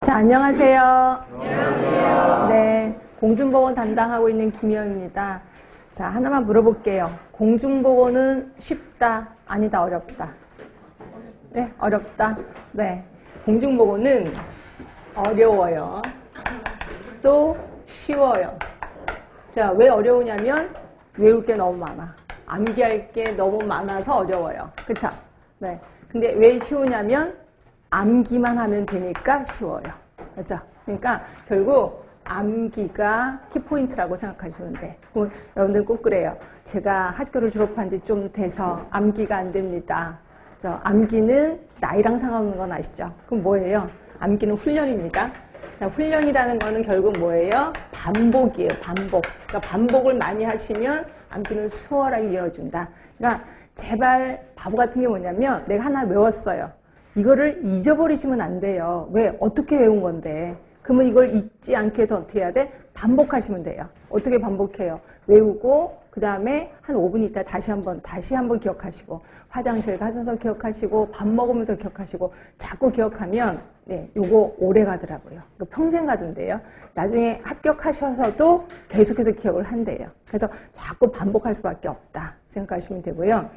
자, 안녕하세요. 안녕하세요. 네, 공중보건 담당하고 있는 김희영입니다. 자, 하나만 물어볼게요. 공중보건은 쉽다, 아니다, 어렵다? 네, 어렵다. 네, 공중보건은 어려워요. 또 쉬워요. 자, 왜 어려우냐면 외울 게 너무 많아. 암기할 게 너무 많아서 어려워요. 그쵸? 네. 근데 왜 쉬우냐면 암기만 하면 되니까 쉬워요. 그렇죠? 그러니까 결국 암기가 키포인트라고 생각하시면 돼. 여러분들 꼭 그래요. 제가 학교를 졸업한 지 좀 돼서 암기가 안 됩니다. 암기는 나이랑 상관없는 건 아시죠? 그럼 뭐예요? 암기는 훈련입니다. 자, 훈련이라는 거는 결국 뭐예요? 반복이에요. 반복. 그러니까 반복을 많이 하시면 암기는 수월하게 이어진다. 그러니까 제발 바보 같은 게 뭐냐면 내가 하나 외웠어요. 이거를 잊어버리시면 안 돼요. 왜? 어떻게 외운 건데? 그러면 이걸 잊지 않게 해서 어떻게 해야 돼? 반복하시면 돼요. 어떻게 반복해요? 외우고 그 다음에 한 5분 있다 다시 한번 기억하시고 화장실 가셔서 기억하시고 밥 먹으면서 기억하시고 자꾸 기억하면 네, 요거 오래 가더라고요. 평생 가던데요. 나중에 합격하셔서도 계속해서 기억을 한대요. 그래서 자꾸 반복할 수밖에 없다 생각하시면 되고요.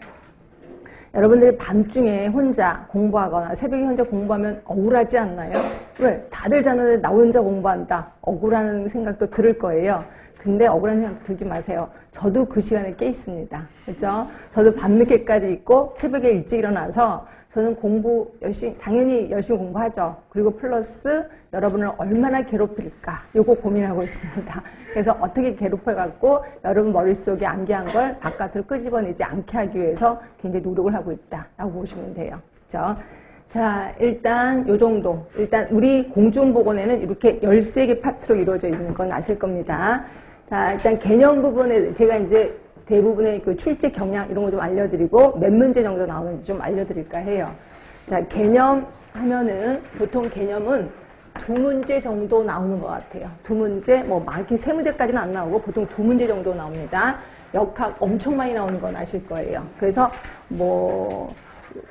여러분들이 밤중에 혼자 공부하거나 새벽에 혼자 공부하면 억울하지 않나요? 왜? 다들 자는데 나 혼자 공부한다. 억울하는 생각도 들을 거예요. 근데 억울한 생각 들지 마세요. 저도 그 시간에 깨 있습니다. 그렇죠? 저도 밤늦게까지 있고 새벽에 일찍 일어나서 저는 공부 당연히 열심히 공부하죠. 그리고 플러스 여러분을 얼마나 괴롭힐까 요거 고민하고 있습니다. 그래서 어떻게 괴롭혀갖고 여러분 머릿속에 암기한 걸 바깥으로 끄집어내지 않게 하기 위해서 굉장히 노력을 하고 있다라고 보시면 돼요. 그렇죠? 자, 일단 요 정도. 일단 우리 공중보건에는 이렇게 13개 파트로 이루어져 있는 건 아실 겁니다. 자, 일단 개념 부분에 제가 이제 대부분의 그 출제 경향 이런 거 좀 알려드리고 몇 문제 정도 나오는지 좀 알려드릴까 해요. 자, 개념 하면은 보통 개념은 2문제 정도 나오는 것 같아요. 2문제, 뭐 많게 3문제까지는 안 나오고 보통 2문제 정도 나옵니다. 역학 엄청 많이 나오는 건 아실 거예요. 그래서 뭐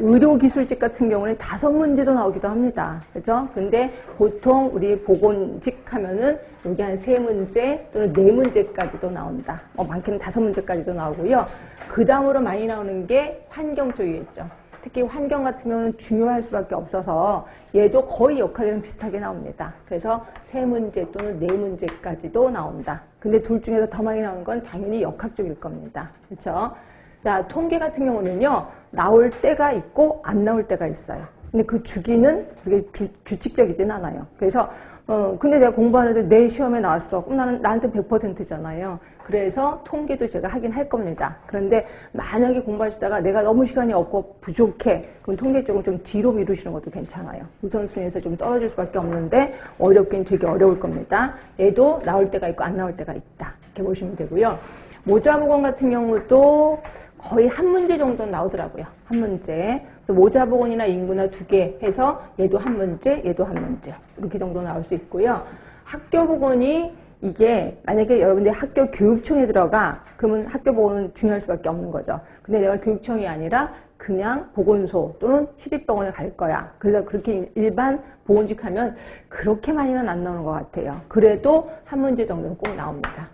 의료기술직 같은 경우는 5문제도 나오기도 합니다. 그죠? 근데 보통 우리 보건직 하면은 여기 한 3문제 또는 4문제까지도 나온다. 많게는 5문제까지도 나오고요. 그 다음으로 많이 나오는 게 환경 쪽이겠죠. 특히 환경 같은 경우는 중요할 수밖에 없어서 얘도 거의 역학이랑 비슷하게 나옵니다. 그래서 3문제 또는 4문제까지도 나온다. 근데 둘 중에서 더 많이 나오는 건 당연히 역학 쪽일 겁니다. 그렇죠? 자, 통계 같은 경우는요, 나올 때가 있고 안 나올 때가 있어요. 근데 그 주기는 그게 규칙적이진 않아요. 그래서 근데 내가 공부하는데 내 시험에 나왔어. 그럼 나한테 100%잖아요. 그래서 통계도 제가 하긴 할 겁니다. 그런데 만약에 공부하시다가 내가 너무 시간이 없고 부족해. 그럼 통계 쪽은 좀 뒤로 미루시는 것도 괜찮아요. 우선순위에서 좀 떨어질 수밖에 없는데 어렵긴 되게 어려울 겁니다. 얘도 나올 때가 있고 안 나올 때가 있다. 이렇게 보시면 되고요. 모자보건 같은 경우도 거의 한 문제 정도 나오더라고요. 한 문제. 그래서 모자보건이나 인구나 2개 해서 얘도 한 문제, 얘도 한 문제. 이렇게 정도 나올 수 있고요. 학교보건이 이게 만약에 여러분들이 학교 교육청에 들어가 그러면 학교보건은 중요할 수밖에 없는 거죠. 근데 내가 교육청이 아니라 그냥 보건소 또는 시립병원에 갈 거야. 그래서 그렇게 일반 보건직 하면 그렇게 많이는 안 나오는 것 같아요. 그래도 한 문제 정도는 꼭 나옵니다.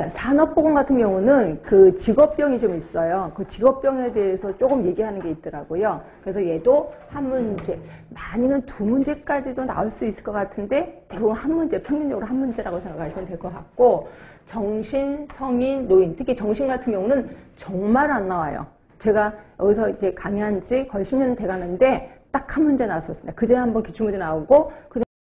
산업보건 같은 경우는 그 직업병이 좀 있어요. 그 직업병에 대해서 조금 얘기하는 게 있더라고요. 그래서 얘도 한 문제, 많이는 2문제까지도 나올 수 있을 것 같은데 대부분 한 문제, 평균적으로 한 문제라고 생각하시면 될 것 같고 정신, 성인, 노인, 특히 정신 같은 경우는 정말 안 나와요. 제가 여기서 이제 강의한 지 거의 10년 돼 가는데 딱 한 문제 나왔었습니다. 그전에 한번 기출문제 나오고